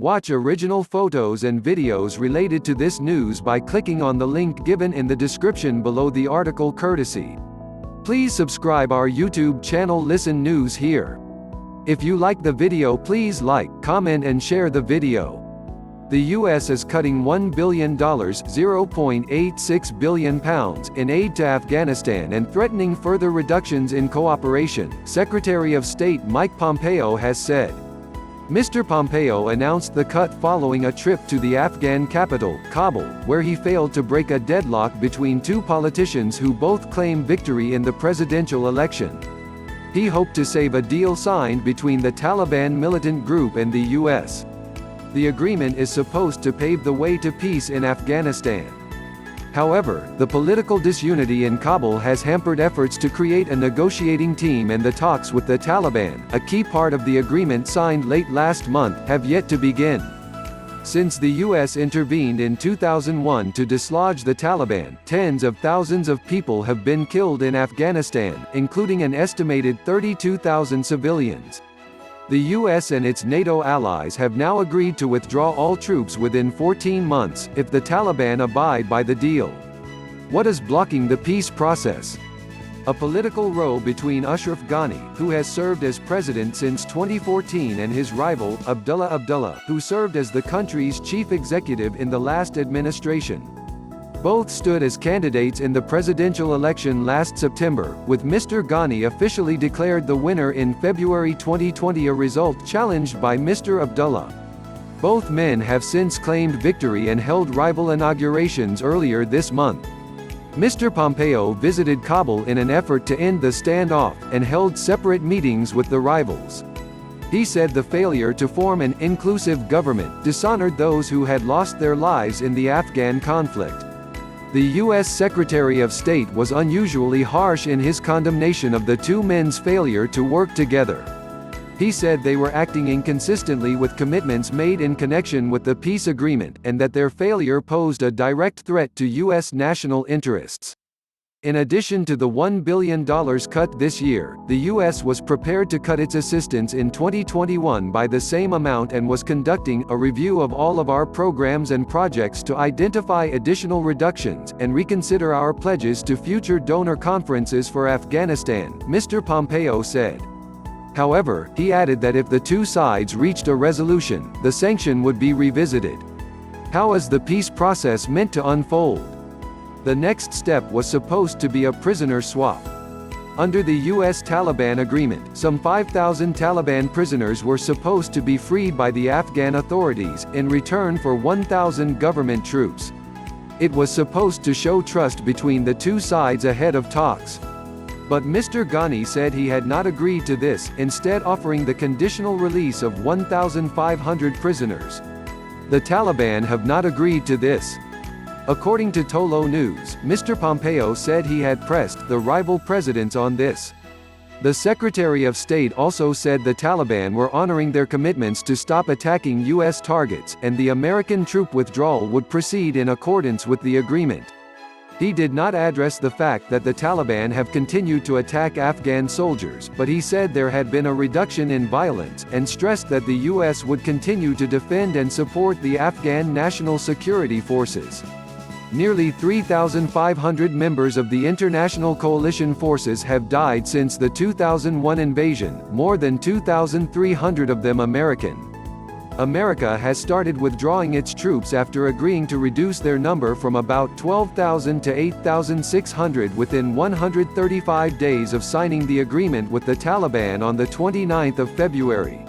Watch original photos and videos related to this news by clicking on the link given in the description below the article courtesy. Please subscribe our YouTube channel Listen News here. If you like the video, please like, comment and share the video. The US is cutting $1 billion (£0.86 billion) in aid to Afghanistan and threatening further reductions in cooperation, Secretary of State Mike Pompeo has said. Mr. Pompeo announced the cut following a trip to the Afghan capital, Kabul, where he failed to break a deadlock between two politicians who both claim victory in the presidential election. He hoped to save a deal signed between the Taliban militant group and the U.S. The agreement is supposed to pave the way to peace in Afghanistan. However, the political disunity in Kabul has hampered efforts to create a negotiating team, and the talks with the Taliban, a key part of the agreement signed late last month, have yet to begin. Since the U.S. intervened in 2001 to dislodge the Taliban, tens of thousands of people have been killed in Afghanistan, including an estimated 32,000 civilians. The U.S. and its NATO allies have now agreed to withdraw all troops within 14 months, if the Taliban abide by the deal. What is blocking the peace process? A political row between Ashraf Ghani, who has served as president since 2014, and his rival, Abdullah, who served as the country's chief executive in the last administration. Both stood as candidates in the presidential election last September, with Mr. Ghani officially declared the winner in February 2020, a result challenged by Mr. Abdullah. Both men have since claimed victory and held rival inaugurations earlier this month. Mr. Pompeo visited Kabul in an effort to end the standoff, and held separate meetings with the rivals. He said the failure to form an inclusive government dishonored those who had lost their lives in the Afghan conflict. The U.S. Secretary of State was unusually harsh in his condemnation of the two men's failure to work together. He said they were acting inconsistently with commitments made in connection with the peace agreement, and that their failure posed a direct threat to U.S. national interests. In addition to the $1 billion cut this year, the U.S. was prepared to cut its assistance in 2021 by the same amount, and was conducting a review of all of our programs and projects to identify additional reductions, and reconsider our pledges to future donor conferences for Afghanistan, Mr. Pompeo said. However, he added that if the two sides reached a resolution, the sanction would be revisited. How is the peace process meant to unfold? The next step was supposed to be a prisoner swap. Under the U.S. Taliban agreement, some 5,000 Taliban prisoners were supposed to be freed by the Afghan authorities, in return for 1,000 government troops. It was supposed to show trust between the two sides ahead of talks. But Mr. Ghani said he had not agreed to this, instead offering the conditional release of 1,500 prisoners. The Taliban have not agreed to this. According to Tolo News, Mr. Pompeo said he had pressed the rival presidents on this. The Secretary of State also said the Taliban were honoring their commitments to stop attacking U.S. targets, and the American troop withdrawal would proceed in accordance with the agreement. He did not address the fact that the Taliban have continued to attack Afghan soldiers, but he said there had been a reduction in violence, and stressed that the U.S. would continue to defend and support the Afghan National Security Forces. Nearly 3,500 members of the international coalition forces have died since the 2001 invasion, more than 2,300 of them American. America has started withdrawing its troops after agreeing to reduce their number from about 12,000 to 8,600 within 135 days of signing the agreement with the Taliban on the 29th of February.